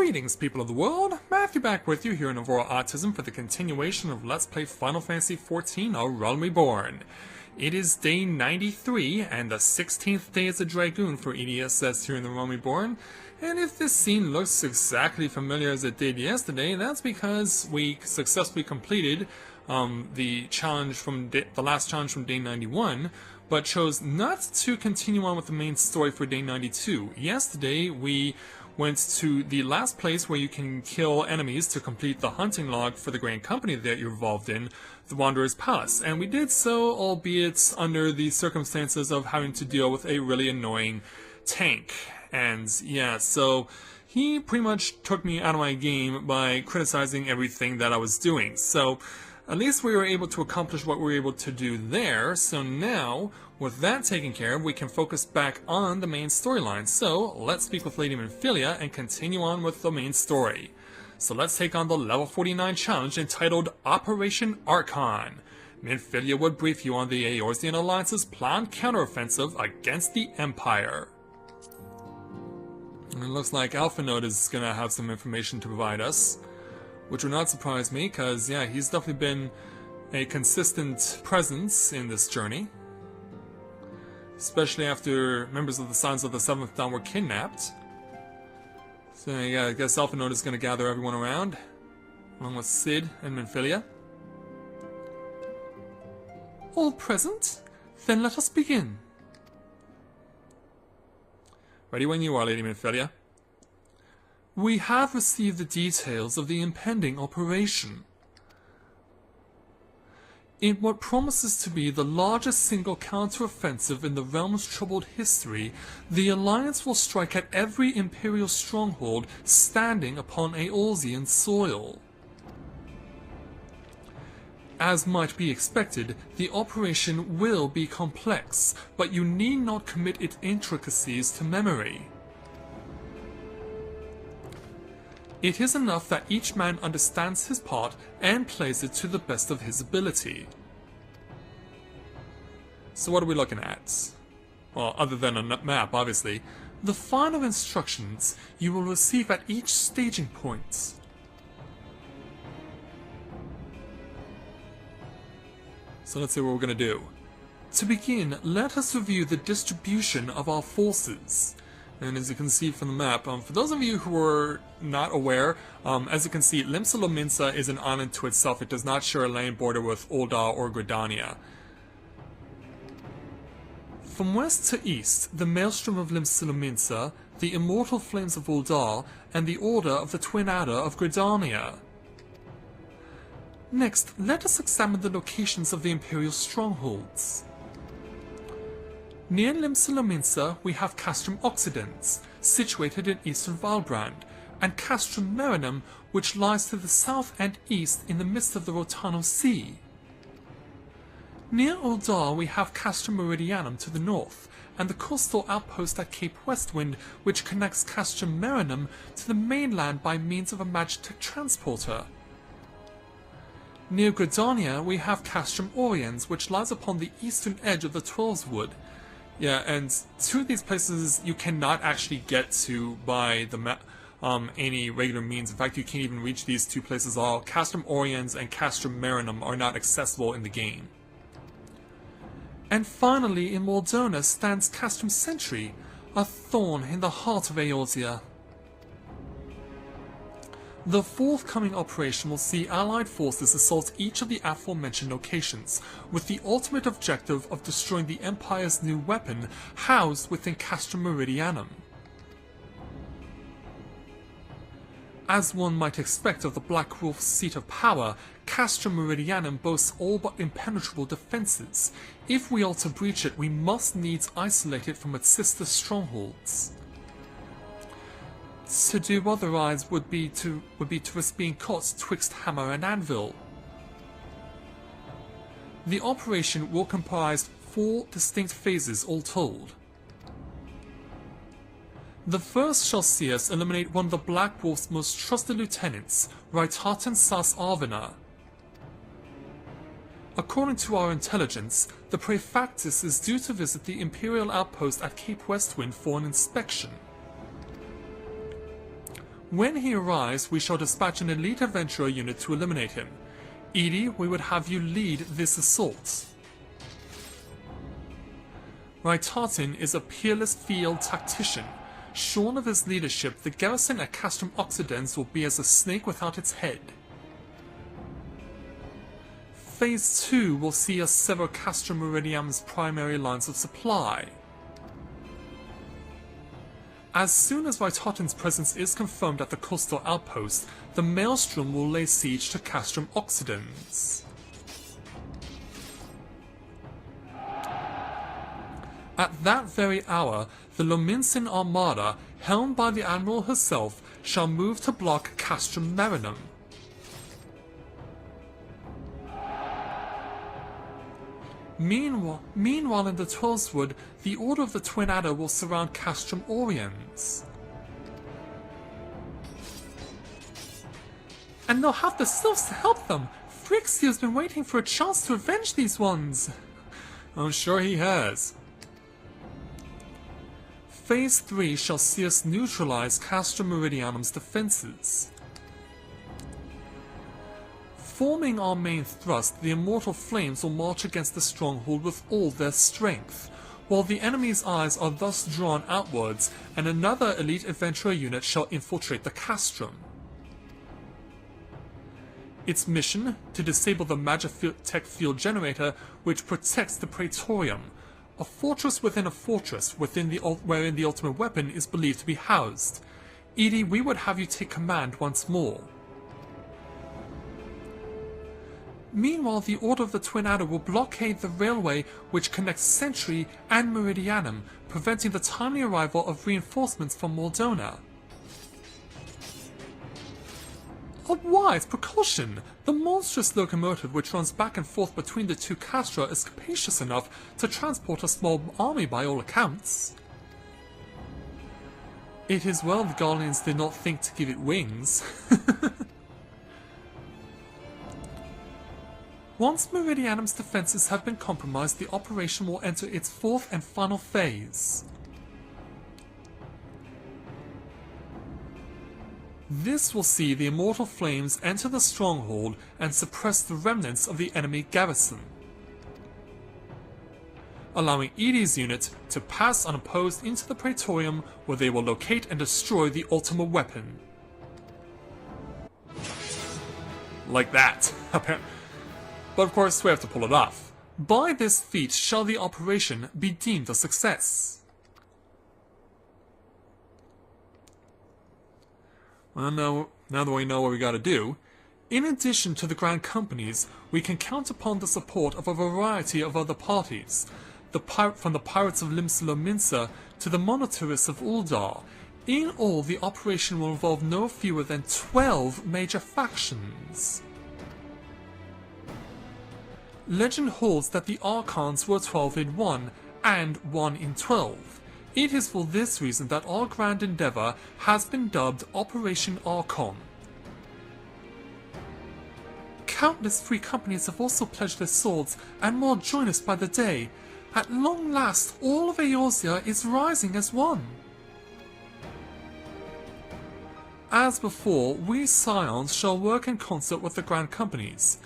Greetings, people of the world! Matthew back with you here in Aurora Autism for the continuation of Let's Play Final Fantasy XIV, A Realm Reborn. It is day 93, and the 16th day as a Dragoon for EDSS here in the Realm Reborn. And if this scene looks exactly familiar as it did yesterday, that's because we successfully completed the last challenge from day 91, but chose not to continue on with the main story for day 92. Yesterday, we went to the last place where you can kill enemies to complete the hunting log for the Grand Company that you're involved in, the Wanderer's Palace. And we did so, albeit under the circumstances of having to deal with a really annoying tank. And yeah, so he pretty much took me out of my game by criticizing everything that I was doing. So at least we were able to accomplish what we were able to do there, so now, with that taken care of, we can focus back on the main storyline. So, let's speak with Lady Minfilia and continue on with the main story. So let's take on the level 49 challenge entitled Operation Archon. Minfilia would brief you on the Eorzean Alliance's planned counteroffensive against the Empire. And it looks like Alphinaud is going to have some information to provide us, which would not surprise me, because, yeah, he's definitely been a consistent presence in this journey. Especially after members of the Sons of the Seventh Dawn were kidnapped. So, yeah, I guess Alphinaud is going to gather everyone around, along with Cid and Minfilia. All present? Then let us begin. Ready when you are, Lady Minfilia. We have received the details of the impending operation. In what promises to be the largest single counter-offensive in the realm's troubled history, the Alliance will strike at every Imperial stronghold standing upon Eorzean soil. As might be expected, the operation will be complex, but you need not commit its intricacies to memory. It is enough that each man understands his part and plays it to the best of his ability. So what are we looking at? Well, other than a map, obviously. The final instructions you will receive at each staging point. So let's see what we're going to do. To begin, let us review the distribution of our forces. And as you can see from the map, for those of you who are not aware, as you can see, Limsa is an island to itself. It does not share a land border with Ul'dah or Gridania. From west to east, the Maelstrom of Limsa, the Immortal Flames of Ul'dah, and the Order of the Twin Adder of Gridania. Next, let us examine the locations of the Imperial strongholds. Near Limsa, we have Castrum Occidens, situated in eastern Valbrand, and Castrum Marinum, which lies to the south and east in the midst of the Rotano Sea. Near Ul'dah we have Castrum Meridianum to the north, and the coastal outpost at Cape Westwind, which connects Castrum Marinum to the mainland by means of a Magitech transporter. Near Gridania we have Castrum Oriens, which lies upon the eastern edge of the Twelveswood. Yeah, and two of these places you cannot actually get to by the any regular means. In fact, you can't even reach these two places at all. Castrum Oriens and Castrum Marinum are not accessible in the game. And finally, in Moldona stands Castrum Sentry, a thorn in the heart of Eorzea. The forthcoming operation will see Allied forces assault each of the aforementioned locations, with the ultimate objective of destroying the Empire's new weapon housed within Castrum Meridianum. As one might expect of the Black Wolf's seat of power, Castrum Meridianum boasts all but impenetrable defenses. If we are to breach it, we must needs isolate it from its sister strongholds. To do otherwise would be to risk being caught twixt hammer and anvil. The operation will comprise 4 distinct phases all told. The first shall see us eliminate one of the Black Wolf's most trusted lieutenants, Raitaten Sas Arvina. According to our intelligence, the Praefectus is due to visit the Imperial outpost at Cape Westwind for an inspection. When he arrives, we shall dispatch an elite adventurer unit to eliminate him. Edie, we would have you lead this assault. Raitatin is a peerless field tactician. Shorn of his leadership, the garrison at Castrum Occidens will be as a snake without its head. Phase 2 will see us sever Castrum Meridian's primary lines of supply. As soon as Raitatin's presence is confirmed at the coastal outpost, the Maelstrom will lay siege to Castrum Occidens. At that very hour, the Lominsin Armada, helmed by the Admiral herself, shall move to block Castrum Marinum. Meanwhile in the Twelveswood, the Order of the Twin Adder will surround Castrum Oriens. And they'll have the Sylphs to help them! Phrixio's been waiting for a chance to avenge these ones! I'm sure he has. Phase 3 shall see us neutralize Castrum Meridianum's defenses. Forming our main thrust, the Immortal Flames will march against the stronghold with all their strength, while the enemy's eyes are thus drawn outwards, and another elite adventurer unit shall infiltrate the castrum. Its mission, to disable the Magitech field generator which protects the Praetorium, a fortress within a fortress wherein the ultimate weapon is believed to be housed. Edie, we would have you take command once more. Meanwhile, the Order of the Twin Adder will blockade the railway which connects Sentry and Meridianum, preventing the timely arrival of reinforcements from Mordona. A wise precaution! The monstrous locomotive which runs back and forth between the two castra is capacious enough to transport a small army by all accounts. It is well the Garleans did not think to give it wings. Once Meridianum's defenses have been compromised, the operation will enter its fourth and final phase. This will see the Immortal Flames enter the stronghold and suppress the remnants of the enemy garrison, allowing Edie's unit to pass unopposed into the Praetorium, where they will locate and destroy the ultimate weapon. Like that, apparently. But of course we have to pull it off. By this feat shall the operation be deemed a success. Well, now that we know what we gotta do, in addition to the Grand Companies, we can count upon the support of a variety of other parties, from the Pirates of Limsa to the Monitarists of Uldar. In all, the operation will involve no fewer than 12 major factions. Legend holds that the Archons were 12 in 1, and 1 in 12. It is for this reason that our grand endeavour has been dubbed Operation Archon. Countless free companies have also pledged their swords, and more join us by the day. At long last, all of Eorzea is rising as one. As before, we Scions shall work in concert with the Grand Companies.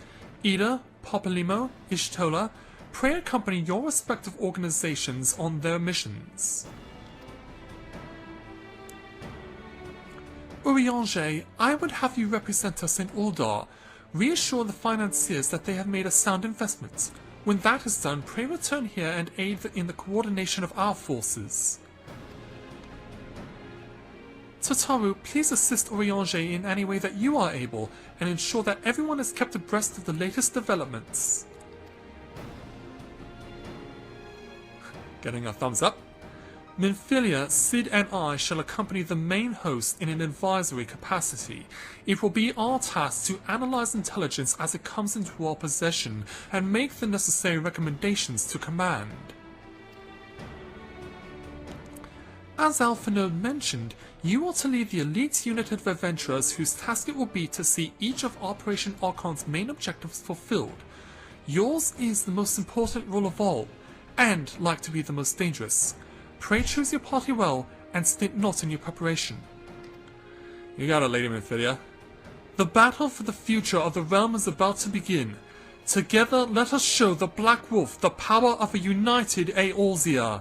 Ida, Populimo, Ishtola, pray accompany your respective organizations on their missions. Urianger, I would have you represent us in Uldar. Reassure the financiers that they have made a sound investment. When that is done, pray return here and aid in the coordination of our forces. Totaru, please assist Urianger in any way that you are able, and ensure that everyone is kept abreast of the latest developments. Getting a thumbs up. Minfilia, Sid and I shall accompany the main host in an advisory capacity. It will be our task to analyze intelligence as it comes into our possession and make the necessary recommendations to command. As Alphinaud mentioned, you are to lead the elite unit of adventurers whose task it will be to see each of Operation Archon's main objectives fulfilled. Yours is the most important role of all, and like to be the most dangerous. Pray choose your party well, and stint not in your preparation. You got it, Lady Memphilia. The battle for the future of the realm is about to begin. Together, let us show the Black Wolf the power of a united Eorzea.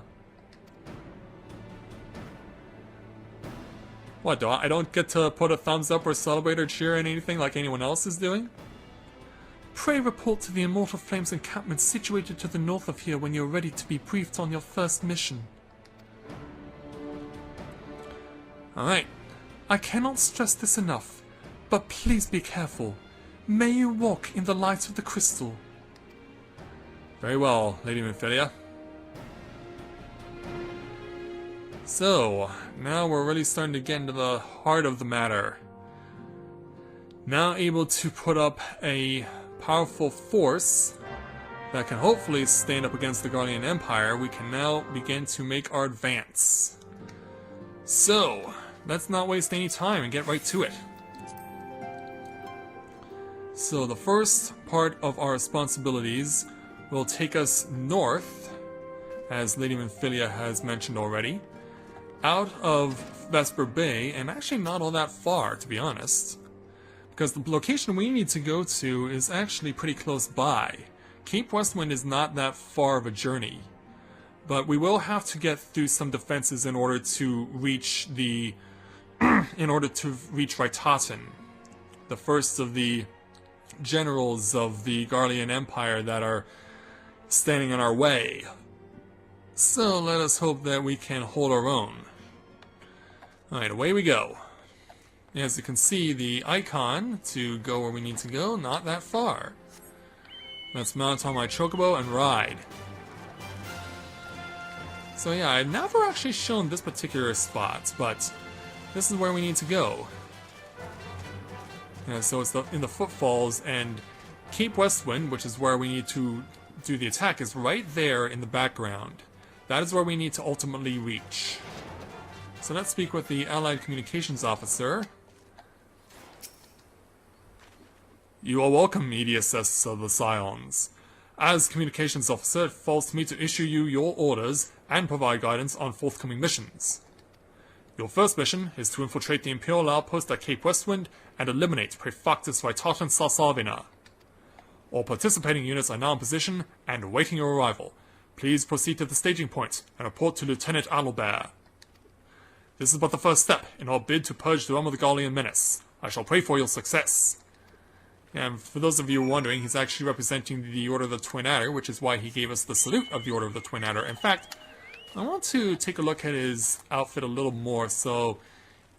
What, I don't get to put a thumbs up or celebrate or cheer in anything like anyone else is doing? Pray report to the Immortal Flames encampment situated to the north of here when you're ready to be briefed on your first mission. Alright. I cannot stress this enough, but please be careful. May you walk in the light of the crystal. Very well, Lady Memphilia. So, now we're really starting to get into the heart of the matter. Now able to put up a powerful force that can hopefully stand up against the Garlean Empire, we can now begin to make our advance. So, let's not waste any time and get right to it. So the first part of our responsibilities will take us north, as Lady Memphilia has mentioned already, out of Vesper Bay, and actually not all that far, to be honest. Because the location we need to go to is actually pretty close by. Cape Westwind is not that far of a journey. But we will have to get through some defenses in order to reach the... Reitaten, the first of the generals of the Garlean Empire that are standing in our way. So let us hope that we can hold our own. Alright, away we go. As you can see, the icon to go where we need to go, not that far. Let's mount on my chocobo and ride. So yeah, I've never actually shown this particular spot, but this is where we need to go. Yeah, so it's in the footfalls, and Cape Westwind, which is where we need to do the attack, is right there in the background. That is where we need to ultimately reach. So let's speak with the Allied Communications Officer. You are welcome, EDSS of the Scions. As Communications Officer, it falls to me to issue you your orders and provide guidance on forthcoming missions. Your first mission is to infiltrate the Imperial outpost at Cape Westwind and eliminate Prefectus Reitaten Sarsavina. All participating units are now in position and awaiting your arrival. Please proceed to the staging point and report to Lieutenant Adalbert. This is but the first step in our bid to purge the realm of the Garlean menace. I shall pray for your success. And for those of you wondering, he's actually representing the Order of the Twin Adder, which is why he gave us the salute of the Order of the Twin Adder. In fact, I want to take a look at his outfit a little more. So,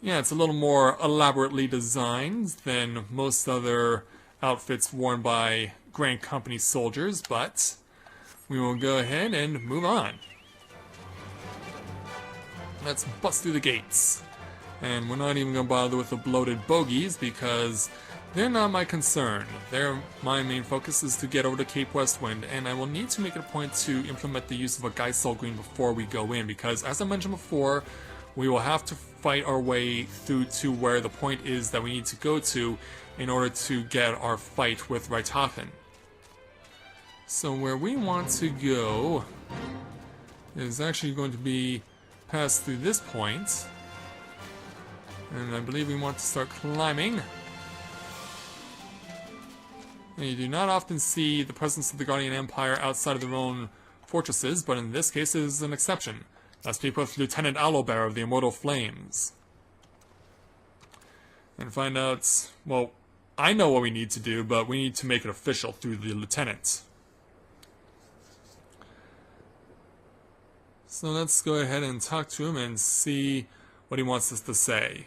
yeah, it's a little more elaborately designed than most other outfits worn by Grand Company soldiers, but we will go ahead and move on. Let's bust through the gates. And we're not even going to bother with the bloated bogies because they're not my concern. My main focus is to get over to Cape Westwind, and I will need to make it a point to implement the use of a Geisel Green before we go in, because as I mentioned before, we will have to fight our way through to where the point is that we need to go to in order to get our fight with Reitaten. So where we want to go is actually going to be past through this point, and I believe we want to start climbing. And you do not often see the presence of the Garlean Empire outside of their own fortresses, but in this case it is an exception. Let's speak with Lieutenant Adalbert of the Immortal Flames. And find out, well, I know what we need to do, but we need to make it official through the Lieutenant. So let's go ahead and talk to him and see what he wants us to say.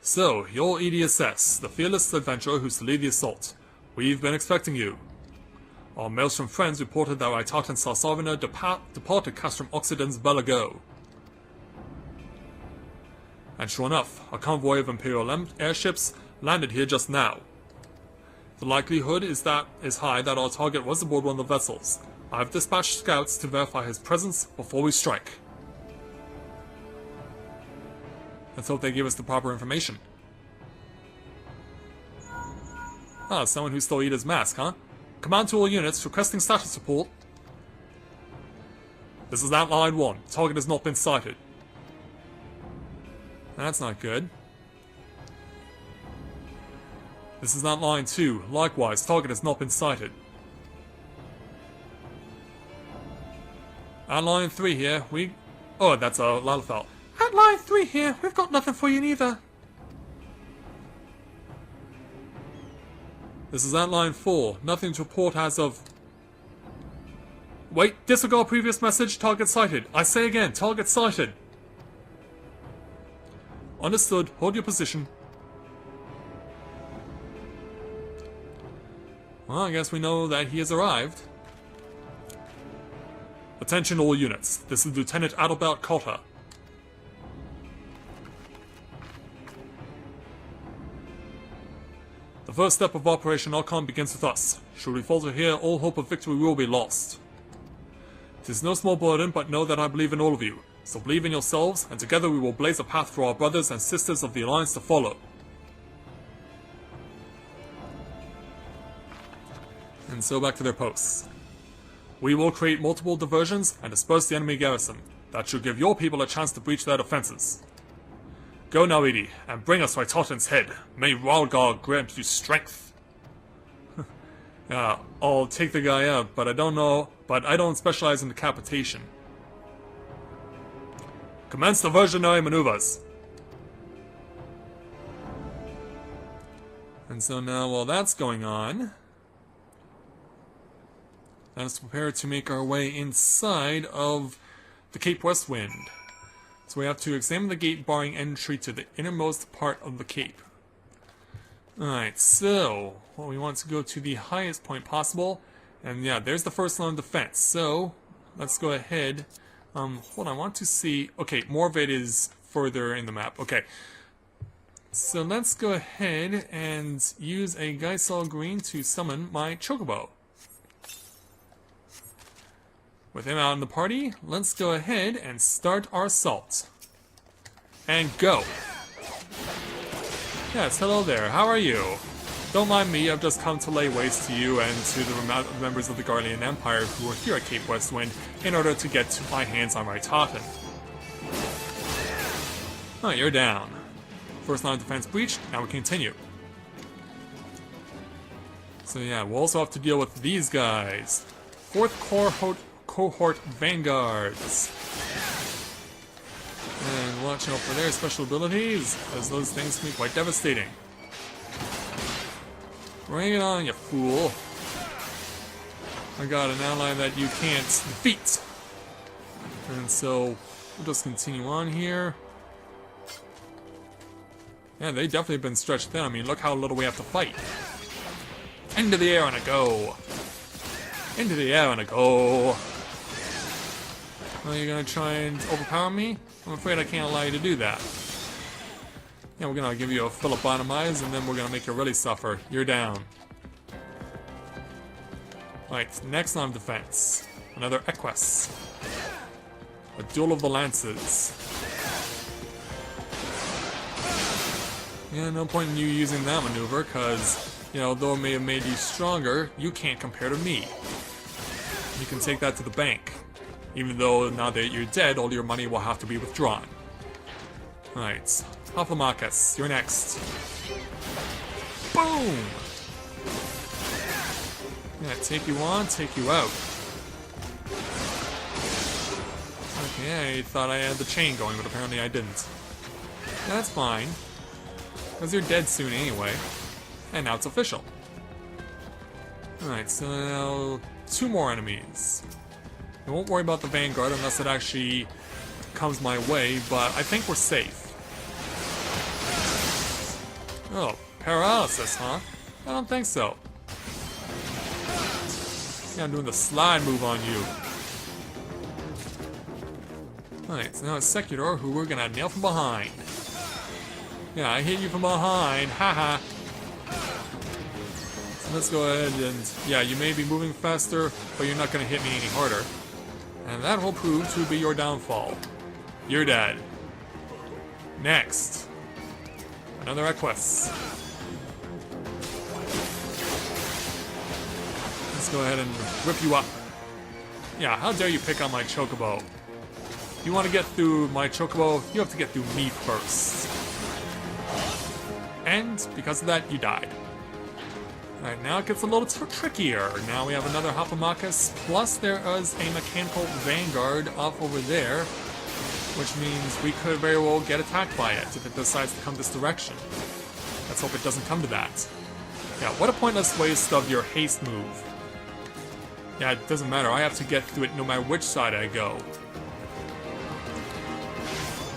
So, you're EDSS, the fearless adventurer who's to lead the assault. We've been expecting you. Our Maelstrom friends reported that Reitaten Sarsavina departed Castrum Occidens Belago. And sure enough, a convoy of Imperial airships landed here just now. The likelihood is high that our target was aboard one of the vessels. I've dispatched scouts to verify his presence before we strike. Let's hope they give us the proper information. Ah, someone who stole Ida's mask, huh? Command to all units, requesting status report. This is Outline 1. Target has not been sighted. That's not good. This is Outline 2. Likewise, target has not been sighted. Outline 3 here. Oh, that's a Lalafell. Outline 3 here. We've got nothing for you neither. This is Outline 4. Nothing to report as of... Wait, disregard previous message. Target sighted. I say again, target sighted. Understood. Hold your position. Well, I guess we know that he has arrived. Attention all units. This is Lieutenant Adalbert Cotta. The first step of Operation Archon begins with us. Should we falter here, all hope of victory will be lost. It is no small burden, but know that I believe in all of you. So believe in yourselves, and together we will blaze a path for our brothers and sisters of the Alliance to follow. And so back to their posts. We will create multiple diversions and disperse the enemy garrison. That should give your people a chance to breach their defenses. Go now, Edie, and bring us Raitotin's head. May Ralgar grant you strength. I'll take the guy out, but I don't specialize in decapitation. Commence diversionary maneuvers. And so now, while that's going on, let us prepare to make our way inside of the Cape Westwind. So we have to examine the gate barring entry to the innermost part of the cape. Alright, so we want to go to the highest point possible. And yeah, there's the first line of defense. So let's go ahead. Hold on, I want to see... Okay, more of it is further in the map. Okay. So let's go ahead and use a Geisel Green to summon my Chocobo. With him out in the party, let's go ahead and start our assault. And go! Yes, hello there, how are you? Don't mind me, I've just come to lay waste to you and to the members of the Garlean Empire who are here at Cape Westwind in order to get my hands on Raitotin. Oh, you're down. First line of defense breached, now we continue. So yeah, we'll also have to deal with these guys. 4th Cohort Vanguards. And watch out for their special abilities, as those things can be quite devastating. Bring it on, you fool. I got an ally that you can't defeat. And so, we'll just continue on here. Yeah, they definitely have been stretched thin. I mean, look how little we have to fight. Into the air and a go. Into the air and a go. Are you gonna try and overpower me? I'm afraid I can't allow you to do that. Yeah, we're gonna give you a Philippotomize, and then we're gonna make you really suffer. You're down. Right, next line of defense. Another Equus. A Duel of the Lances. Yeah, no point in you using that maneuver, because, you know, though it may have made you stronger, you can't compare to me. You can take that to the bank. Even though now that you're dead, all your money will have to be withdrawn. Alright, Hoplomachus, you're next. Boom! Yeah, take you on, take you out. Okay, I thought I had the chain going, but apparently I didn't. Yeah, that's fine. Because you're dead soon anyway. And now it's official. Alright, so now 2 more enemies. I won't worry about the Vanguard unless it actually comes my way, but I think we're safe. Oh, paralysis, huh? I don't think so. Yeah, I'm doing the slide move on you. Alright, so now it's Secutor, who we're gonna nail from behind. Yeah, I hit you from behind, haha. So let's go ahead and... Yeah, you may be moving faster, but you're not gonna hit me any harder. And that will prove to be your downfall. You're dead. Next. Another Equus. Let's go ahead and rip you up. Yeah, how dare you pick on my Chocobo. If you want to get through my Chocobo, you have to get through me first. And because of that, you died. Alright, now it gets a little trickier. Now we have another Hoplomachus, plus there is a mechanical vanguard off over there, which means we could very well get attacked by it if it decides to come this direction. Let's hope it doesn't come to that. Yeah, what a pointless waste of your haste move. Yeah, it doesn't matter. I have to get through it no matter which side I go.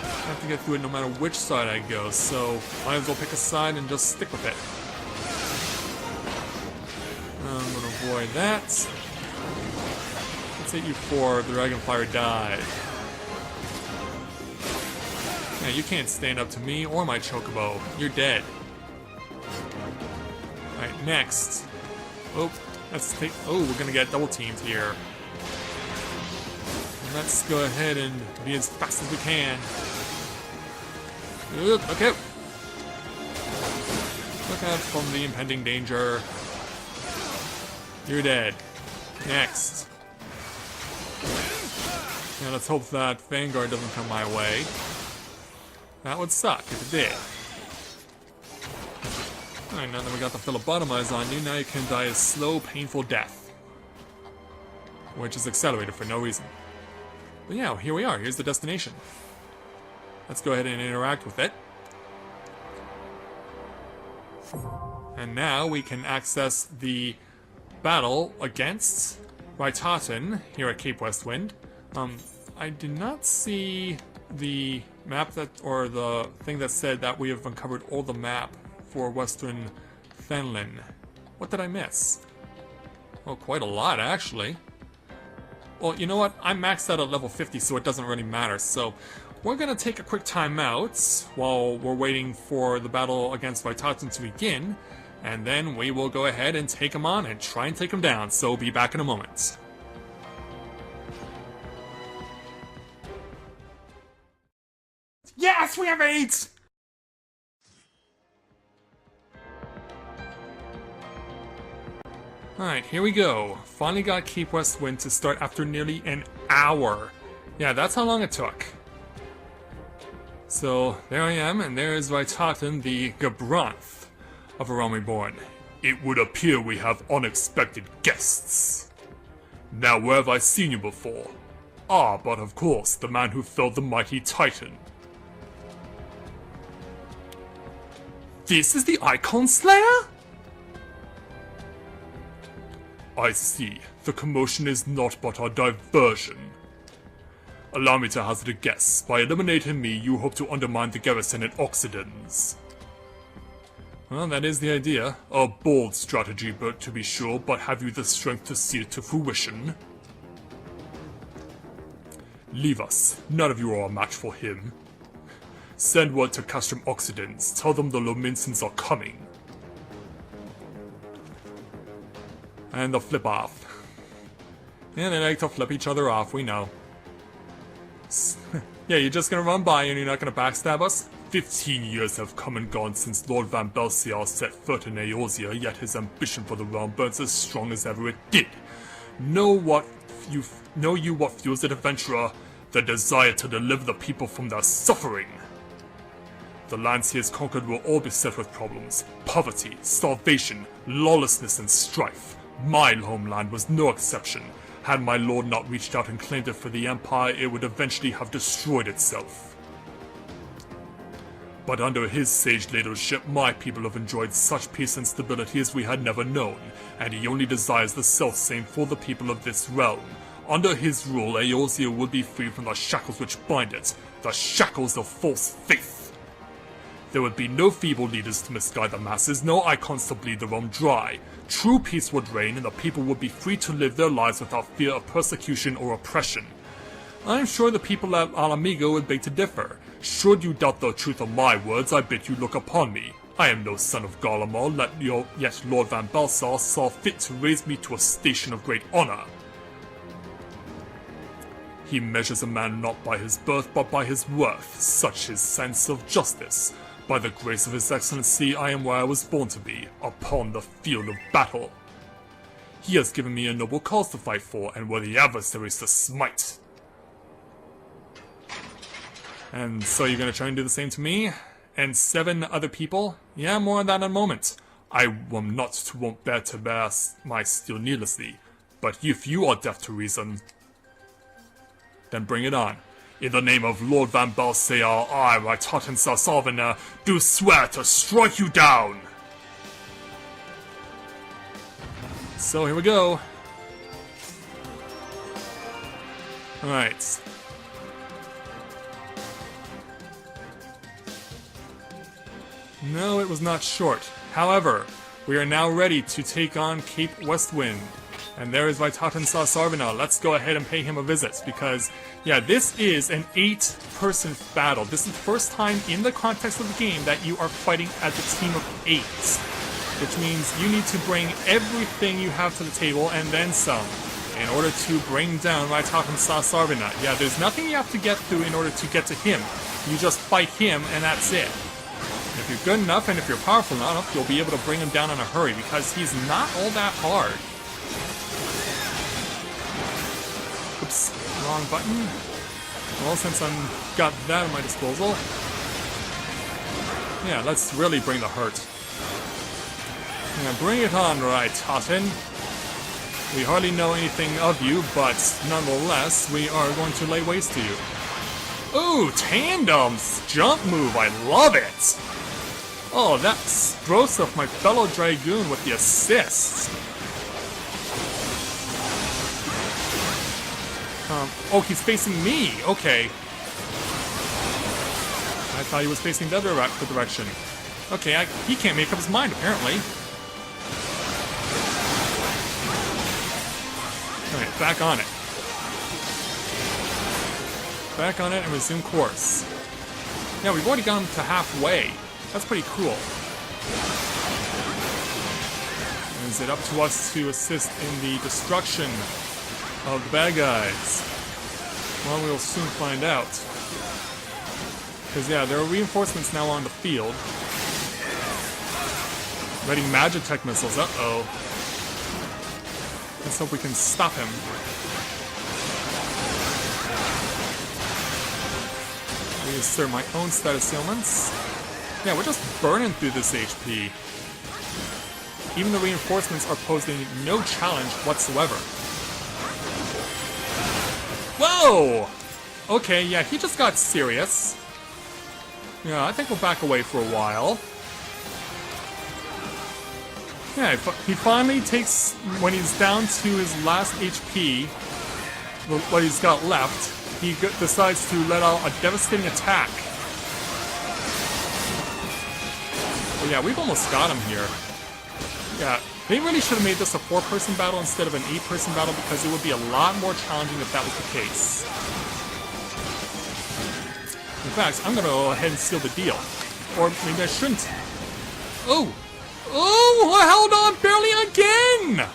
I have to get through it no matter which side I go, so might as well pick a side and just stick with it. I'm gonna avoid that. Let's hit you for the Dragonfire died. Yeah, you can't stand up to me or my Chocobo. You're dead. Alright, next. Oh, let's take. Oh, we're gonna get double teamed here. Let's go ahead and be as fast as we can. Okay. Look out from the impending danger. You're dead. Next. And let's hope that Vanguard doesn't come my way. That would suck if it did. Alright, now that we got the phlebotomize on you, now you can die a slow, painful death. Which is accelerated for no reason. But yeah, here we are. Here's the destination. Let's go ahead and interact with it. And now we can access the battle against Raitaten here at Cape Westwind. I did not see the map that, or the thing that said that we have uncovered all the map for Western Fenland. What did I miss? Well, quite a lot, actually. Well, you know what? I'm maxed out at level 50, so it doesn't really matter. So we're gonna take a quick time out while we're waiting for the battle against Raitaten to begin, and then we will go ahead and take him on and try and take him down. So be back in a moment. Yes, we have 8! Alright, here we go. Finally got Cape Westwind to start after nearly an hour. Yeah, that's how long it took. So, there I am, and there is Raitaten, the Gabranth of A Realm Reborn. It would appear we have unexpected guests. Now, where have I seen you before? Ah, but of course, the man who felled the mighty Titan. This is the Icon Slayer? I see. The commotion is not but a diversion. Allow me to hazard a guess. By eliminating me, you hope to undermine the garrison at Oxidens. Well, that is the idea. A bold strategy, but to be sure, but have you the strength to see it to fruition? Leave us. None of you are a match for him. Send word to Castrum Oxidens. Tell them the Lominsons are coming. And they'll flip off. Yeah, they like to flip each other off, we know. Yeah, you're just gonna run by and you're not gonna backstab us? 15 years have come and gone since Lord Van Belsiar set foot in Eorzea, yet his ambition for the realm burns as strong as ever it did. Know you what fuels it, adventurer? The desire to deliver the people from their suffering. The lands he has conquered will all be set with problems. Poverty, starvation, lawlessness and strife. My homeland was no exception. Had my lord not reached out and claimed it for the Empire, it would eventually have destroyed itself. But under his sage leadership, my people have enjoyed such peace and stability as we had never known, and he only desires the self-same for the people of this realm. Under his rule, Eorzea would be free from the shackles which bind it, the shackles of false faith. There would be no feeble leaders to misguide the masses, no icons to bleed the realm dry. True peace would reign, and the people would be free to live their lives without fear of persecution or oppression. I'm sure the people at Alamigo would beg to differ. Should you doubt the truth of my words, I bid you look upon me. I am no son of Garlemald, yet Lord Van Balsar saw fit to raise me to a station of great honor. He measures a man not by his birth, but by his worth, such his sense of justice. By the grace of his excellency, I am where I was born to be, upon the field of battle. He has given me a noble cause to fight for, and worthy adversaries to smite. And so you're gonna try and do the same to me? And 7 other people? Yeah, more on that in a moment. I am not won't bear to bear my steel needlessly, but if you are deaf to reason, then bring it on. In the name of Lord Van Belsear, I, Raitatan Sarsarvana, do swear to strike you down! So here we go. Alright. No, it was not short. However, we are now ready to take on Cape Westwind. And there is Raitatan Sarsarvana. Let's go ahead and pay him a visit, because, yeah, this is an 8-person battle. This is the first time in the context of the game that you are fighting as a team of 8. Which means you need to bring everything you have to the table, and then some, in order to bring down Raitatan Sarsarvana. Yeah, there's nothing you have to get through in order to get to him. You just fight him, and that's it. If you're good enough, and if you're powerful enough, you'll be able to bring him down in a hurry, because he's not all that hard. Oops, wrong button. Well, since I've got that at my disposal, yeah, let's really bring the hurt. Yeah, bring it on, Raitatan. We hardly know anything of you, but nonetheless, we are going to lay waste to you. Ooh, tandems! Jump move, I love it! Oh, that's Broseph, my fellow Dragoon, with the assist. Oh, he's facing me. Okay. I thought he was facing the other direction. Okay, he can't make up his mind, apparently. Alright, back on it. Back on it and resume course. Yeah, we've already gone to halfway. That's pretty cool. Is it up to us to assist in the destruction of the bad guys? Well, we'll soon find out. Because, yeah, there are reinforcements now on the field. Ready Magitech missiles. Uh-oh. Let's hope we can stop him. Reinsert my own status ailments. Yeah, we're just burning through this HP. Even the reinforcements are posing no challenge whatsoever. Whoa! Okay, yeah, he just got serious. Yeah, I think we'll back away for a while. Yeah, he finally takes, when he's down to his last HP, what he's got left, he decides to let out a devastating attack. But yeah, we've almost got him here. Yeah, they really should have made this a 4-person battle instead of an 8-person battle, because it would be a lot more challenging if that was the case. In fact, I'm gonna go ahead and seal the deal. Or maybe I shouldn't. Oh! Oh, I held on barely again!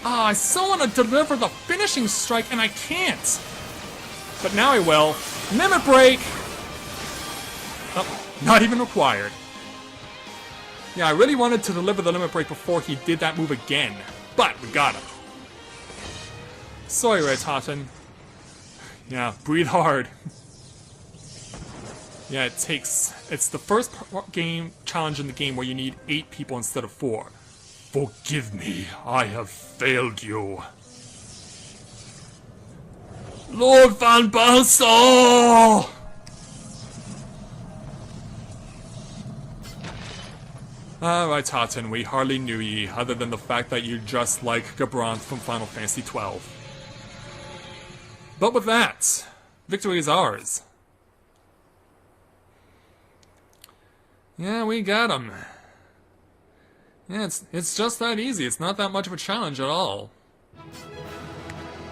Ah, I so want to deliver the finishing strike, and I can't. But now I will. Limit break! Oh, not even required. Yeah, I really wanted to deliver the limit break before he did that move again. But we got him. Sorry, Raitatan. Yeah, breathe hard. Yeah, it's the first game challenge in the game where you need 8 people instead of 4. Forgive me, I have failed you. Lord Van Belsear! Ah, Raitatan, we hardly knew ye, other than the fact that you're just like Gabranth from Final Fantasy XII. But with that, victory is ours. Yeah, we got him. Yeah, it's just that easy. It's not that much of a challenge at all.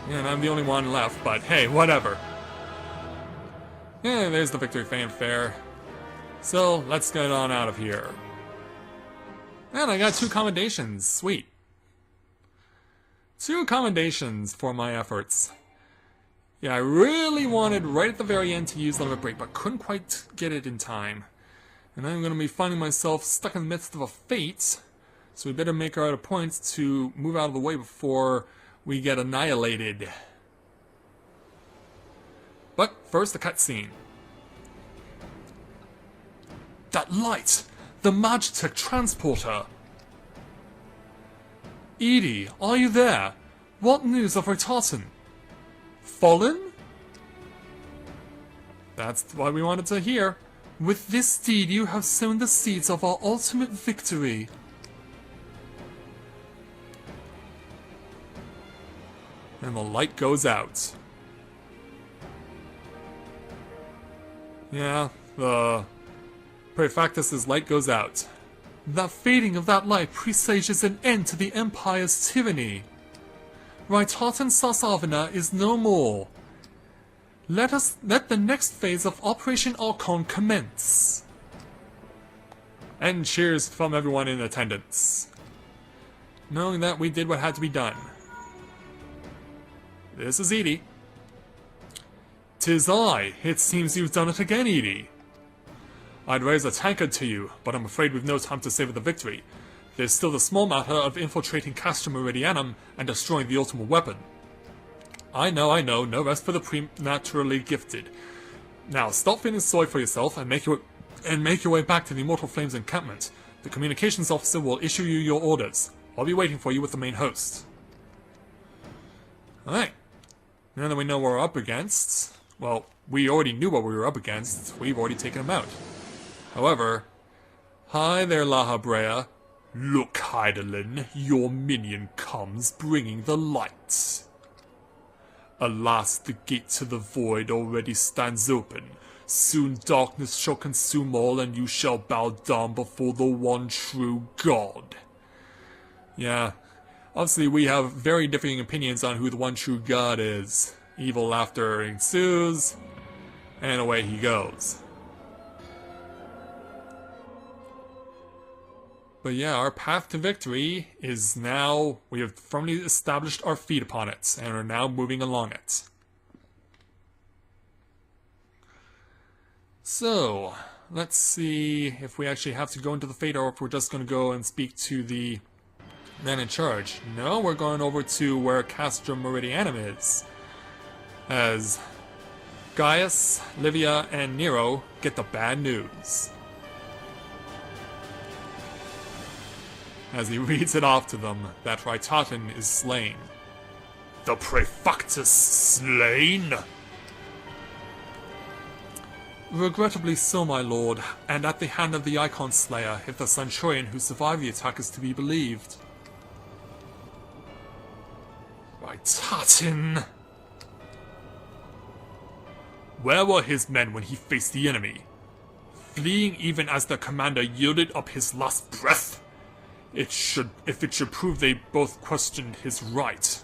Yeah, and I'm the only one left, but hey, whatever. Yeah, there's the victory fanfare. So, let's get on out of here. And I got 2 commendations. Sweet. 2 commendations for my efforts. Yeah, I really wanted right at the very end to use the limit break, but couldn't quite get it in time. And I'm going to be finding myself stuck in the midst of a fate, so we better make our point to move out of the way before we get annihilated. But first, the cutscene. That light! The Magitech transporter! Edie, are you there? What news of Retartan? Fallen? That's what we wanted to hear. With this deed you have sown the seeds of our ultimate victory. And the light goes out. Yeah, the Prefactus's light goes out. The fading of that light presages an end to the Empire's tyranny. Retartan Sasavina is no more. Let the next phase of Operation Archon commence. And cheers from everyone in attendance, knowing that we did what had to be done. This is Edie. 'Tis I. It seems you've done it again, Edie. I'd raise a tankard to you, but I'm afraid we've no time to savor the victory. There's still the small matter of infiltrating Castrum Meridianum and destroying the ultimate weapon. I know, no rest for the preternaturally gifted. Now, stop feeling sorry for yourself and make your way back to the Immortal Flames encampment. The communications officer will issue you your orders. I'll be waiting for you with the main host. Alright. Now that we know what we're up against, well, we already knew what we were up against. We've already taken them out. However, hi there, La Habrea. Look, Hydaelyn, your minion comes bringing the light. Alas, the gate to the void already stands open. Soon darkness shall consume all, and you shall bow down before the one true God. Yeah, obviously we have very differing opinions on who the one true God is. Evil laughter ensues, and away he goes. But yeah, our path to victory is now, we have firmly established our feet upon it, and are now moving along it. So, let's see if we actually have to go into the Fate, or if we're just going to go and speak to the man in charge. No, we're going over to where Castrum Meridianum is, as Gaius, Livia, and Nero get the bad news. As he reads it off to them, that Retartan is slain. The Prefactus slain? Regrettably so, my lord, and at the hand of the Icon Slayer, if the Centurion who survived the attack is to be believed. Retartan! Where were his men when he faced the enemy? Fleeing even as their commander yielded up his last breath? If it should prove they both questioned his right.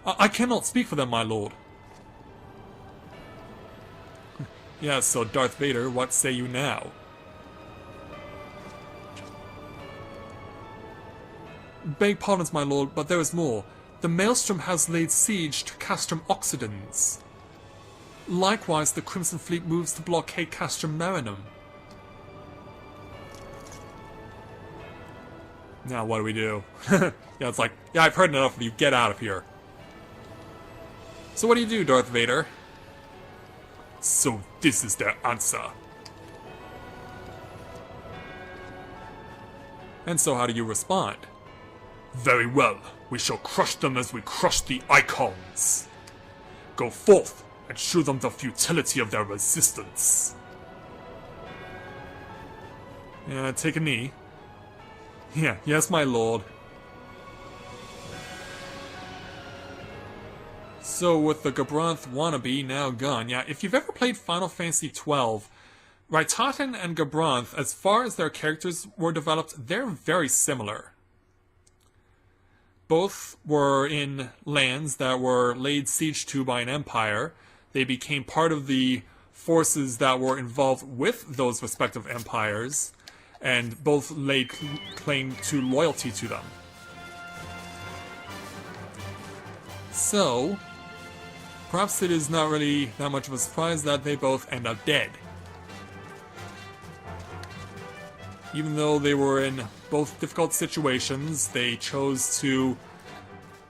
I cannot speak for them, my lord. Yeah, so Darth Vader, what say you now? Beg pardons, my lord, but there is more. The Maelstrom has laid siege to Castrum Occidens. Likewise, the Crimson Fleet moves to blockade Castrum Marinum. Now what do we do? Yeah, it's like, yeah, I've heard enough of you, get out of here. So what do you do, Darth Vader? So this is their answer. And so how do you respond? Very well, we shall crush them as we crush the Icons. Go forth and show them the futility of their resistance. Yeah, take a knee. Yeah, yes, my lord. So with the Gabranth wannabe now gone, yeah, if you've ever played Final Fantasy XII, Retartan and Gabranth, as far as their characters were developed, they're very similar. Both were in lands that were laid siege to by an empire. They became part of the forces that were involved with those respective empires, and both laid claim to loyalty to them. So, perhaps it is not really that much of a surprise that they both end up dead. Even though they were in both difficult situations, they chose to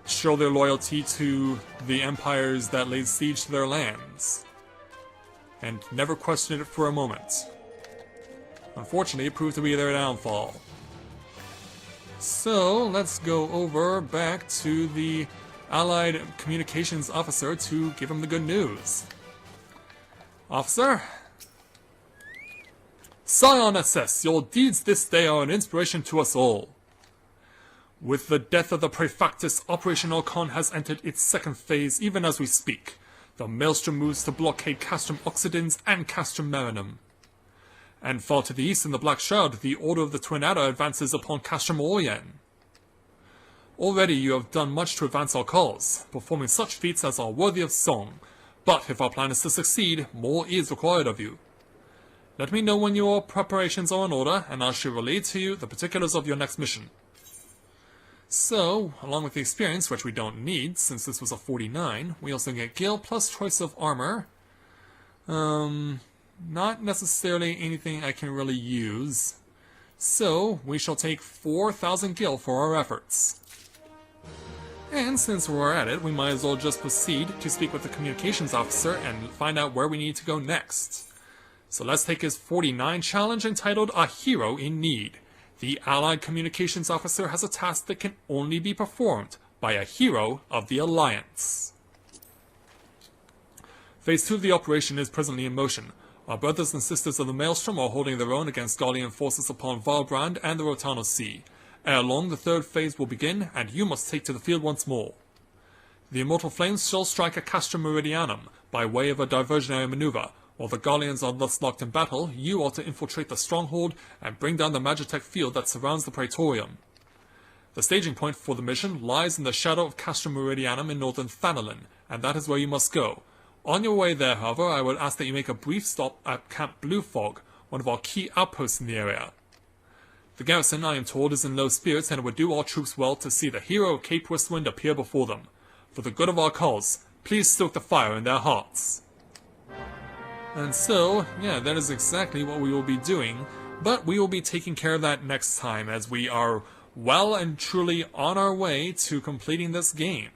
show their loyalty to the empires that laid siege to their lands, and never questioned it for a moment. Unfortunately, it proved to be their downfall. So, let's go over back to the Allied Communications Officer to give him the good news. Officer? Scion SS, your deeds this day are an inspiration to us all. With the death of the Prefectus, Operation Orcon has entered its second phase even as we speak. The Maelstrom moves to blockade Castrum Occidens and Castrum Marinum. And far to the east in the Black Shroud, the Order of the Twin Adder advances upon Castrum Orien. Already you have done much to advance our cause, performing such feats as are worthy of song. But if our plan is to succeed, more is required of you. Let me know when your preparations are in order, and I shall relay to you the particulars of your next mission. So, along with the experience, which we don't need, since this was a 49, we also get Gil plus choice of armor. Not necessarily anything I can really use. So, we shall take 4,000 Gil for our efforts. And since we're at it, we might as well just proceed to speak with the communications officer and find out where we need to go next. So let's take his 49 challenge entitled A Hero in Need. The Allied Communications Officer has a task that can only be performed by a hero of the Alliance. Phase 2 of the operation is presently in motion. Our brothers and sisters of the Maelstrom are holding their own against Garlean forces upon Valbrand and the Rotano Sea. Ere long, the third phase will begin, and you must take to the field once more. The Immortal Flames shall strike a Castrum Meridianum by way of a diversionary maneuver. While the Garleans are thus locked in battle, you are to infiltrate the stronghold and bring down the Magitech field that surrounds the Praetorium. The staging point for the mission lies in the shadow of Castrum Meridianum in northern Thanalin, and that is where you must go. On your way there, however, I would ask that you make a brief stop at Camp Blue Fog, one of our key outposts in the area. The garrison, I am told, is in low spirits, and it would do our troops well to see the hero of Cape Westwind appear before them. For the good of our cause, please stoke the fire in their hearts. And so, yeah, that is exactly what we will be doing, but we will be taking care of that next time, as we are well and truly on our way to completing this game.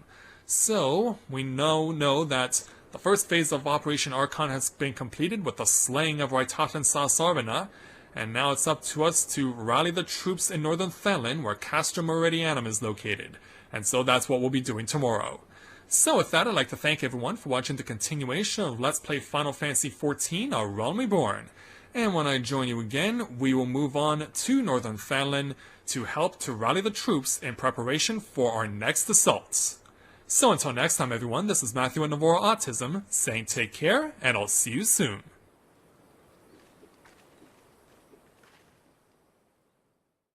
So, we now know that the first phase of Operation Archon has been completed with the slaying of Raitata and Sarvina, and now it's up to us to rally the troops in northern Thanlin, where Castrum Meridianum is located. And so that's what we'll be doing tomorrow. So with that, I'd like to thank everyone for watching the continuation of Let's Play Final Fantasy XIV, A Realm Reborn. And when I join you again, we will move on to Northern Thanlin to help to rally the troops in preparation for our next assault. So until next time everyone, this is Matthew at Navora Autism, saying take care, and I'll see you soon.